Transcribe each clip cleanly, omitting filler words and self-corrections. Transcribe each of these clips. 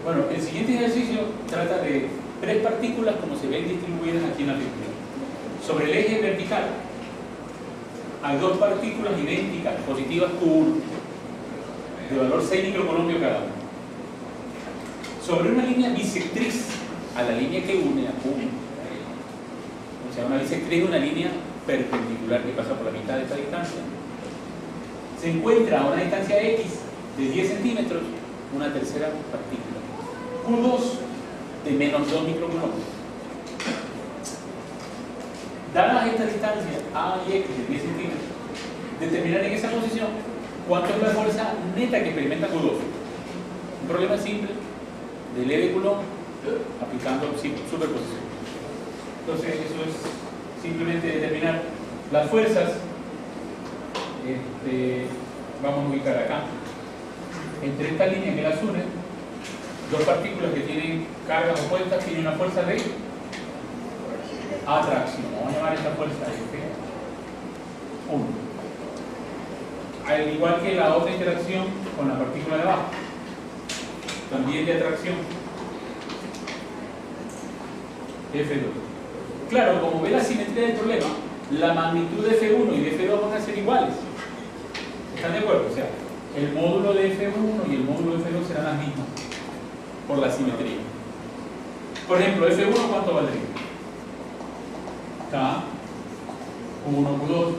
Bueno, el siguiente ejercicio trata de tres partículas como se ven distribuidas aquí en la figura. Sobre el eje vertical hay dos partículas idénticas, positivas Q1, de valor 6 microcolombios cada una. Sobre una línea bisectriz a la línea que une a Q1, o sea, una bisectriz es una línea perpendicular que pasa por la mitad de esta distancia, se encuentra a una distancia X de 10 centímetros una tercera partícula, Q2 de menos 2 microcolombios. Dadas estas distancias A y X de 10 centímetros, determinar en esa posición cuánto es la fuerza neta que experimenta Q2. Un problema simple de Lie de Coulomb aplicando superposición. Entonces, eso es simplemente determinar las fuerzas. Vamos a ubicar acá, entre esta línea que las une, dos partículas que tienen cargas opuestas tienen una fuerza de atracción. Vamos a llamar esta fuerza F1. Al igual que la otra interacción con la partícula de abajo, también de atracción, F2. Claro, como ve la simetría del problema, la magnitud de F1 y de F2 van a ser iguales. ¿Están de acuerdo? O sea, el módulo de F1 y el módulo de F2 serán las mismas por la simetría. Por ejemplo, F1 ¿cuánto valdría? K, Q1, Q2,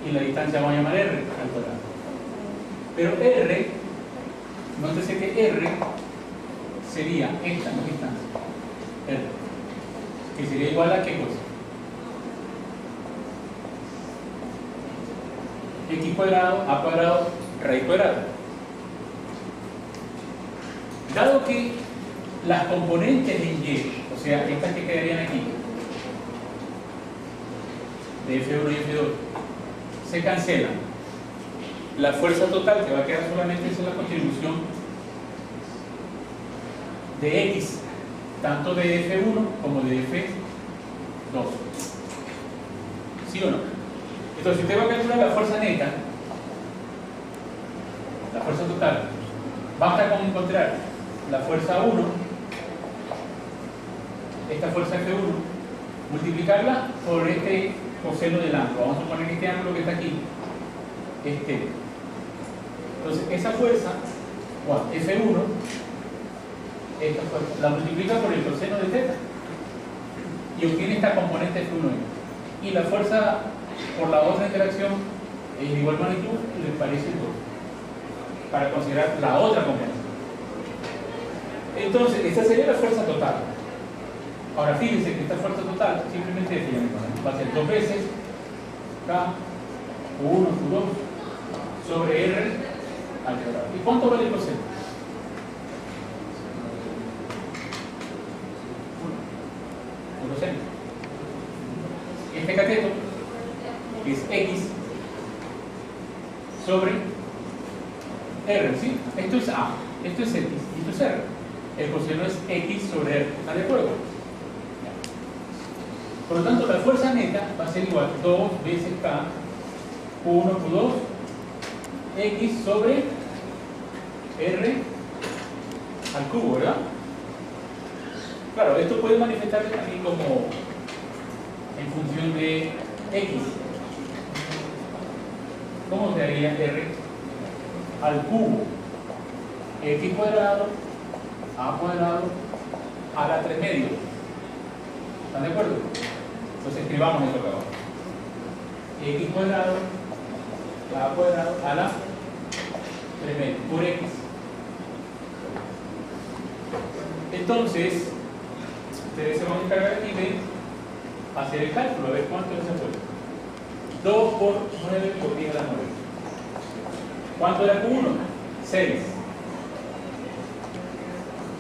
y la distancia vamos a llamar R al cuadrado. Pero R, nótese que R sería esta, no distancia, R, que sería igual a ¿qué cosa? X cuadrado, A cuadrado, raíz cuadrada. Dado que las componentes en Y, o sea, estas que quedarían aquí, de F1 y F2, se cancelan, la fuerza total que va a quedar solamente es la contribución de X, tanto de F1 como de F2. ¿Sí o no? Entonces, si usted va a calcular la fuerza neta, la fuerza total, basta con encontrar la fuerza 1, esta fuerza F1, multiplicarla por este coseno del ángulo. Vamos a suponer que este ángulo que está aquí es θ. Entonces, esa fuerza, F1, esta fuerza, la multiplica por el coseno de θ y obtiene esta componente F1. Y la fuerza por la otra interacción es de igual magnitud, le parece 2, para considerar la otra componente. Entonces, esta sería la fuerza total. Ahora, fíjense que esta fuerza total simplemente va a ser 2 veces K, Q1, Q2 sobre R al cuadrado. ¿Y cuánto vale el coseno? 1 coseno. Este cateto, que es X sobre R, ¿sí? Esto es A, esto es X, esto es R. El coseno es X sobre R. ¿Están de acuerdo? Por lo tanto, la fuerza neta va a ser igual a 2 veces K, Q1, Q2, X sobre R al cubo, ¿verdad? Claro, esto puede manifestarse también como en función de X. ¿Cómo se haría R al cubo? X cuadrado, A cuadrado, a la 3 medios. ¿Están de acuerdo? Entonces escribamos esto acá abajo. X cuadrado, A cuadrado, a la 3 medios, por X. Entonces, ustedes se van a encargar aquí de hacer el cálculo, a ver cuánto es esa fuerza. 2 por 9 por 10 a la 9. ¿Cuánto era Q1? 6.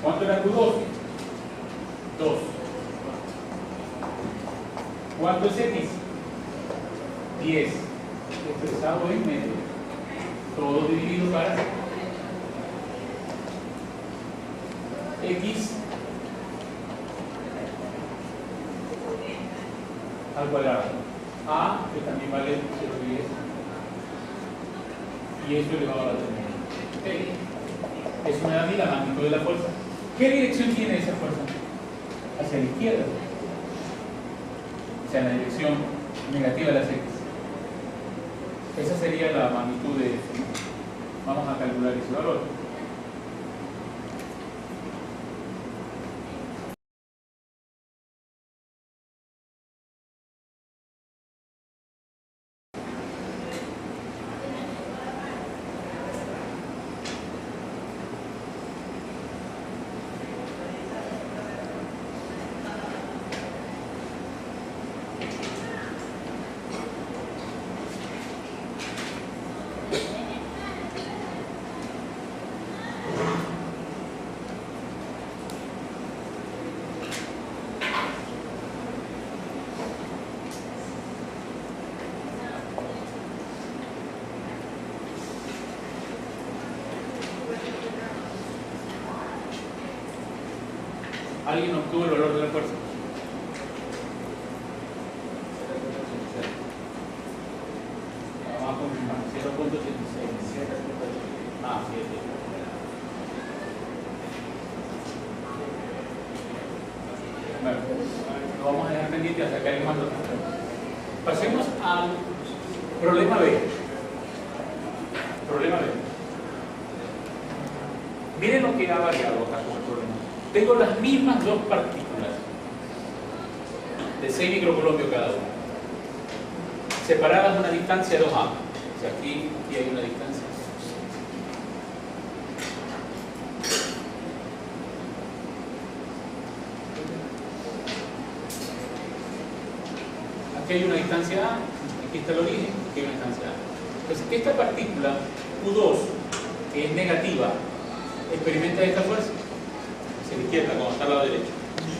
¿Cuánto era Q2? 2. ¿Cuánto es X? 10. Expresado en medio. Todo dividido para X al cuadrado. A, que también vale 0,10. Y eso elevado a la 3. Eso me da a mí la magnitud de la fuerza. ¿Qué dirección tiene esa fuerza? Hacia la izquierda. O sea, en la dirección negativa de las X. Esa sería la magnitud de F. Vamos a calcular ese valor. ¿Alguien obtuvo el valor de la fuerza? Vamos a confirmar. 0.86. Ah, 7. Bueno, lo vamos a dejar pendiente hasta que alguien más lo tenga. Pasemos al problema B. Problema B. Miren lo que ha variado acá con el problema. Tengo las mismas dos partículas de 6 microcoulombios cada una, separadas a una distancia de 2A. O sea, aquí hay una distancia. Aquí hay una distancia A, aquí está el origen, aquí hay una distancia A. Entonces, esta partícula Q2, que es negativa, experimenta esta fuerza hacia la izquierda, como está al lado derecho.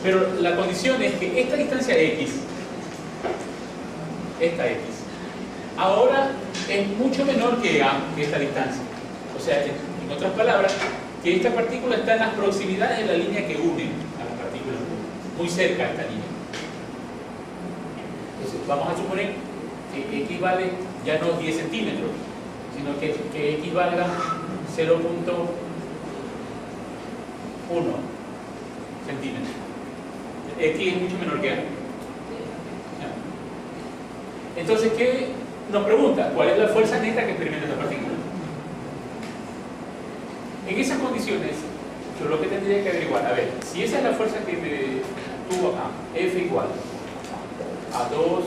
Pero la condición es que esta distancia X, esta X, ahora es mucho menor que A, que esta distancia. O sea, en otras palabras, que esta partícula está en las proximidades de la línea que une a las partículas, muy cerca de esta línea. Entonces, vamos a suponer que X vale ya no 10 centímetros, sino que X valga 0.1 centímetros. X es mucho menor que A. Entonces, ¿qué nos pregunta? ¿Cuál es la fuerza neta que experimenta esta partícula? En esas condiciones, yo lo que tendría que averiguar, a ver, si esa es la fuerza que me tuvo acá, F igual a 2,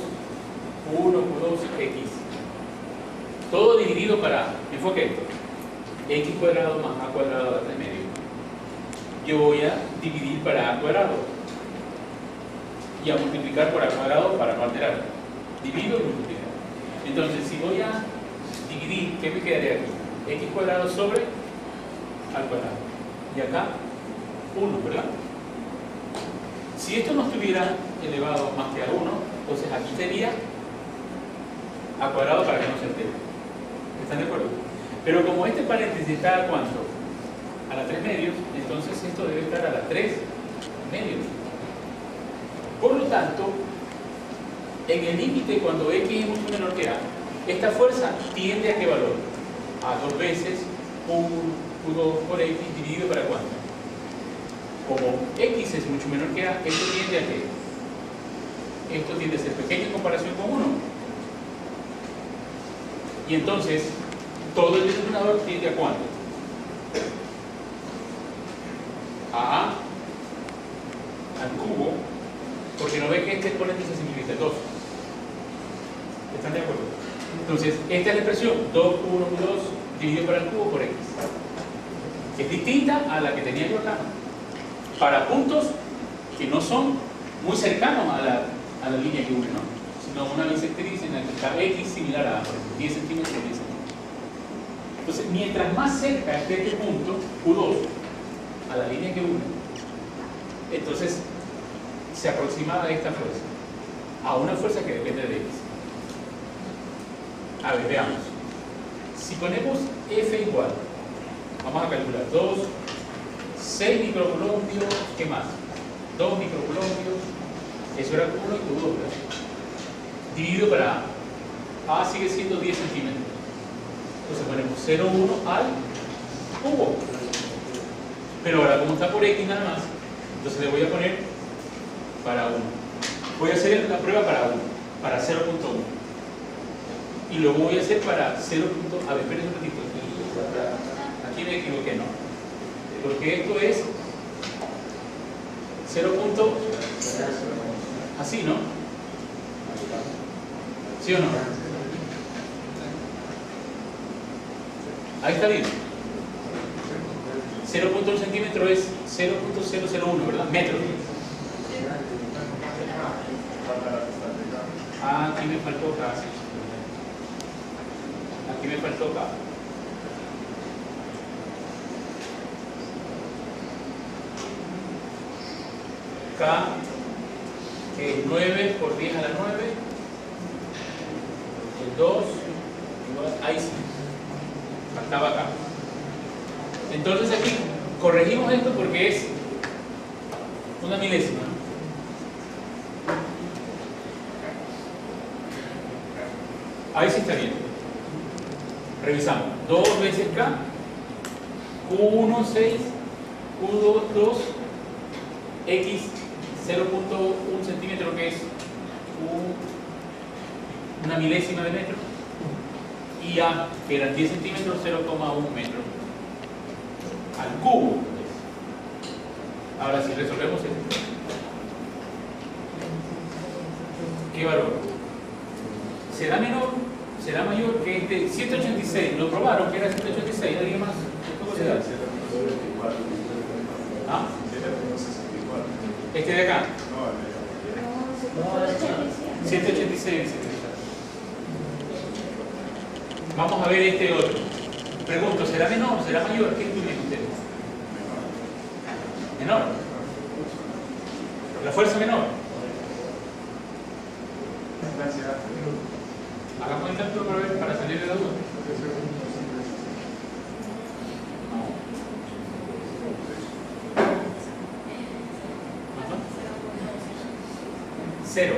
1, Q2, X, todo dividido para, enfoque esto, X cuadrado más A cuadrado a la 3 medio. Yo voy a dividir para A cuadrado y a multiplicar por A cuadrado para no alterar. Divido y multiplico. Entonces, si voy a dividir, ¿qué me quedaría aquí? X cuadrado sobre al cuadrado. Y acá, 1, ¿verdad? Si esto no estuviera elevado más que a 1, entonces aquí sería A cuadrado para que no se altere. ¿Están de acuerdo? Pero como este paréntesis está a ¿cuánto? A la 3 medios, entonces esto debe estar a la 3 medios. Por lo tanto, en el límite, cuando X es mucho menor que A, esta fuerza tiende a ¿qué valor? A 2 veces Q2 por X dividido para ¿cuánto? Como X es mucho menor que A, esto tiende a ¿qué? Esto tiende a ser pequeño en comparación con 1. Y entonces, todo el denominador tiende a ¿cuánto? A al cubo, porque no ve que este exponente se simplifica 2. ¿Están de acuerdo? Entonces, esta es la expresión 2 Q1 Q2 dividido por el cubo por X. Es distinta a la que tenía yo acá. Para puntos que no son muy cercanos a la línea que une, ¿no? Sino una bisectriz en la que está X similar a, por ejemplo, 10 centímetros y 10 centímetros. Entonces, mientras más cerca esté este punto, Q2, a la línea que une, entonces se aproxima a esta fuerza, a una fuerza que depende de X. A ver, veamos. Si ponemos F igual, vamos a calcular 2, 6 microcoulombios, ¿qué más? 2 microcoulombios, eso era Q1 y Q2, ¿verdad? Dividido para A. A sigue siendo 10 centímetros. Entonces ponemos 0,1 al cubo. Pero ahora como está por X nada más, entonces le voy a poner para 1. Voy a hacer la prueba para 1, para 0.1. Y luego voy a hacer para 0. A ver, esperen un ratito. Aquí me equivoqué, ¿no? Porque esto es 0. Así, ¿no? ¿Sí o no? Ahí está bien. 0.1 centímetro es 0.001, ¿verdad? Metro. Ah, aquí me faltó K. Aquí me faltó K. K, que es 9 por 10 a la 9, el 2, igual, ahí sí, faltaba acá. Entonces aquí corregimos esto porque es una milésima, ¿no? Ahí sí está bien. Revisamos. 2 veces K, Q1, 6, Q2, 2, X, 0.1 centímetro, que es una milésima de metro, y A, que eran 10 centímetros, 0,1 metro al cubo. Ahora si resolvemos esto, ¿qué valor? ¿Será menor? ¿Será mayor que este 186? ¿Lo probaron que era 186? ¿Alguien más? ¿Cómo será? ¿Ah? ¿Este de acá? No, 186. Vamos a ver este otro. Pregunto, ¿será menor? ¿Será mayor? ¿Qué entienden ustedes? Menor. La fuerza menor. Hagamos el cálculo para salir de la duda. Cero.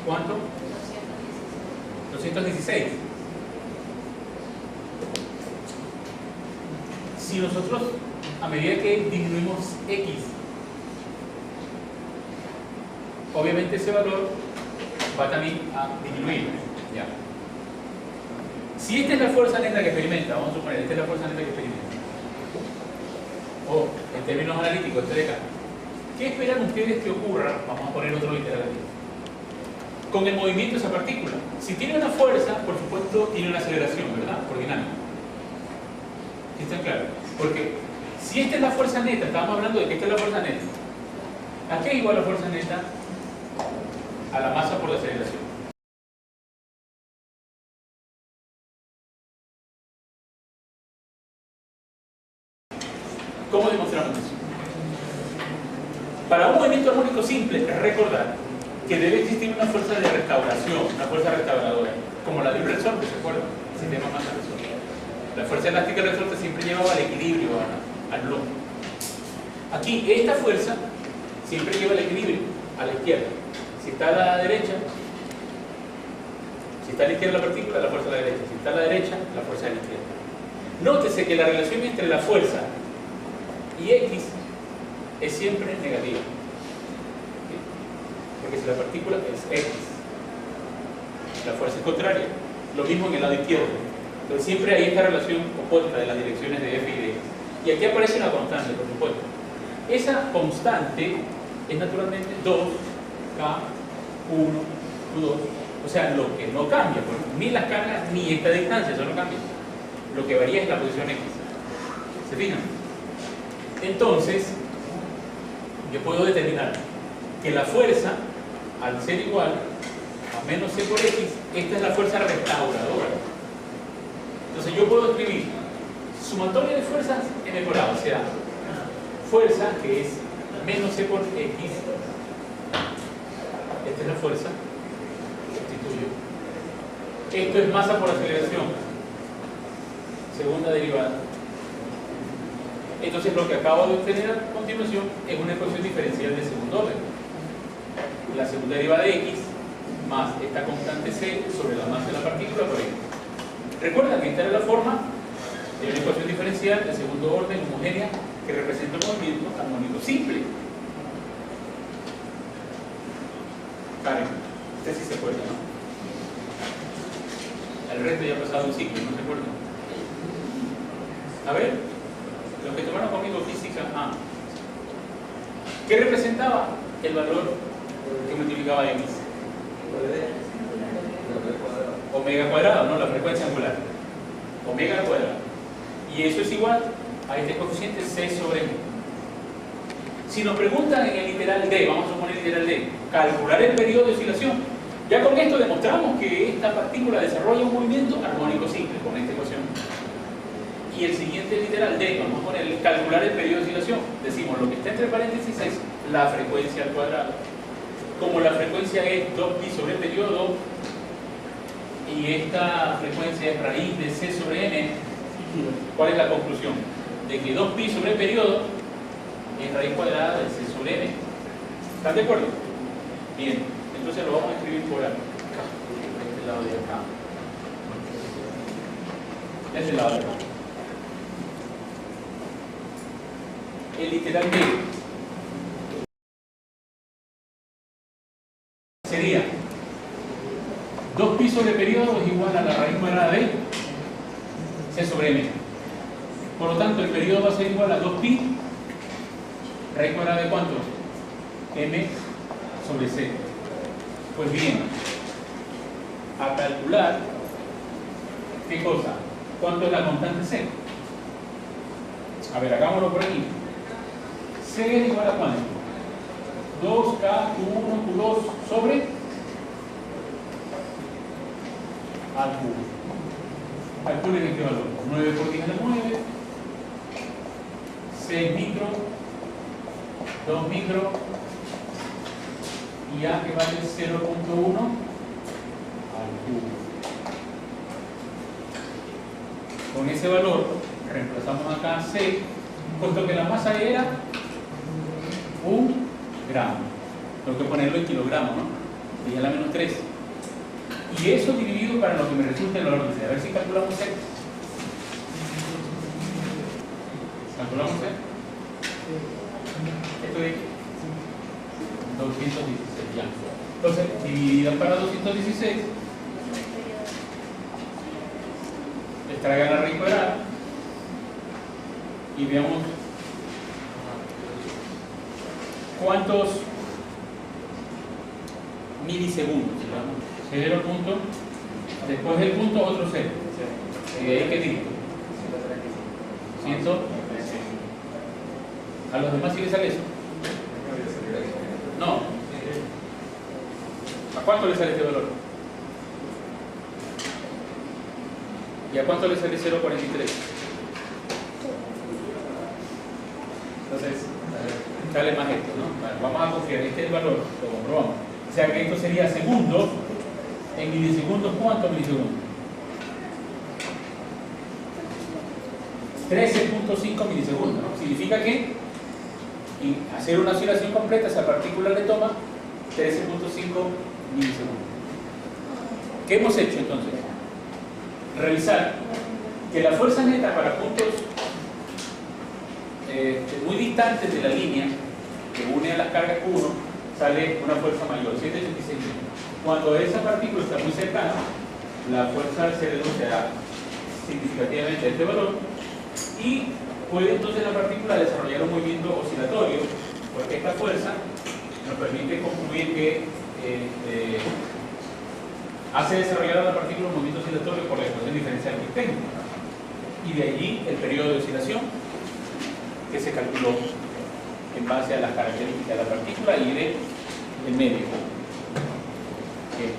¿Cuánto? 216. Si nosotros, a medida que disminuimos X, obviamente ese valor va también a disminuir. ¿Ya? Si esta es la fuerza neta que experimenta, vamos a suponer, esta es la fuerza neta que experimenta, o en términos analíticos, este de acá, ¿qué esperan ustedes que ocurra? Vamos a poner otro literal aquí. Con el movimiento de esa partícula. Si tiene una fuerza, por supuesto, tiene una aceleración, ¿verdad? Por dinámica. ¿Sí está claro? Porque si esta es la fuerza neta, estábamos hablando de que esta es la fuerza neta. ¿A qué es igual la fuerza neta? A la masa por la aceleración. ¿Cómo demostramos eso? Para un movimiento armónico simple, recordar que debe existir una fuerza de restauración, una fuerza restauradora, como la de un resorte, ¿se acuerdan? El sistema masa resorte. La fuerza elástica del resorte siempre llevaba al equilibrio, al bloque. Aquí, esta fuerza siempre lleva el equilibrio a la izquierda. Si está a la derecha, si está a la izquierda la partícula, la fuerza a la derecha. Si está a la derecha, la fuerza a la izquierda. Nótese que la relación entre la fuerza y X es siempre negativa. Porque si la partícula es X, la fuerza es contraria. Lo mismo en el lado izquierdo. Entonces siempre hay esta relación opuesta de las direcciones de F y de X. Y aquí aparece una constante, por supuesto. Esa constante es naturalmente 2K, 1, Q2. O sea, lo que no cambia, ni las cargas ni esta distancia, eso no cambia. Lo que varía es la posición X. ¿Se fijan? Entonces, yo puedo determinar que la fuerza, al ser igual a menos C por X, esta es la fuerza restauradora. Entonces yo puedo escribir sumatoria de fuerzas m por a, o sea, fuerza que es menos C por X. Esta es la fuerza. Sustituyo. Esto es masa por aceleración. Segunda derivada. Entonces lo que acabo de obtener a continuación es una ecuación diferencial de segundo orden. La segunda derivada de X más esta constante C sobre la masa de la partícula por X. Recuerda que esta era la forma Hay una ecuación diferencial de segundo orden homogénea que representa un movimiento armónico simple. Karen, usted sí se acuerda, ¿no? El resto ya ha pasado un ciclo, ¿no se acuerdan? A ver, los que tomaron conmigo física, ¿qué representaba el valor que multiplicaba x? Omega cuadrado, ¿no? La frecuencia angular. Omega al cuadrado. Y eso es igual a este coeficiente C sobre M. Si nos preguntan en el literal D, vamos a poner literal D, calcular el periodo de oscilación. Ya con esto demostramos que esta partícula desarrolla un movimiento armónico simple con esta ecuación. Y el siguiente literal D, vamos a poner calcular el periodo de oscilación. Decimos lo que está entre paréntesis es la frecuencia al cuadrado. Como la frecuencia es 2pi sobre el periodo, y esta frecuencia es raíz de C sobre M, ¿cuál es la conclusión? De que 2pi sobre el periodo es raíz cuadrada de C sobre M. ¿Están de acuerdo? Bien, entonces lo vamos a escribir por acá, de este lado de acá. De este lado de acá. El literal D sería 2pi sobre periodo es igual a la raíz cuadrada de C sobre M. Por lo tanto, el periodo va a ser igual a 2pi, raíz cuadrada de ¿cuánto? M sobre C. Pues bien, a calcular, ¿qué cosa? ¿Cuánto es la constante C? A ver, hagámoslo por aquí. C es igual a ¿cuánto? 2K Q1 Q2 sobre al cubo. Calculen este valor. 9 por 10 a la 9, 6 micro, 2 micro y A que vale 0.1 al cubo. Con ese valor reemplazamos acá C, puesto que la masa era 1 gramo. Tengo que ponerlo en kilogramos, ¿no? 10 a la menos 3. Y eso dividido para lo que me resulta el valor de C. A ver si calculamos C. ¿Calculamos C? Esto de 216, ya. Entonces, dividida para 216, extraigan la raíz cuadrada y veamos cuántos milisegundos. 0 punto, después del punto otro 0. ¿Y de ahí qué tipo? 100. ¿A los demás sí les sale eso? No. ¿A cuánto le sale este valor? ¿Y a cuánto le sale 0.43? Entonces, sale más esto, ¿no? Vamos a confiar, este es el valor, lo comprobamos. O sea que esto sería segundos. En milisegundos, ¿cuántos milisegundos? 13.5 milisegundos, ¿no? Significa que hacer una oscilación completa, esa partícula le toma 13.5 milisegundos. ¿Qué hemos hecho entonces? Revisar que la fuerza neta para puntos muy distantes de la línea que une a las cargas Q1 sale una fuerza mayor, 786 N. Cuando esa partícula está muy cercana, la fuerza se reduce significativamente a este valor y puede entonces la partícula desarrollar un movimiento oscilatorio, porque esta fuerza nos permite concluir que hace desarrollar a la partícula un movimiento oscilatorio por la ecuación diferencial que tengo. Y de allí el periodo de oscilación que se calculó en base a las características de la partícula y del medio. Okay.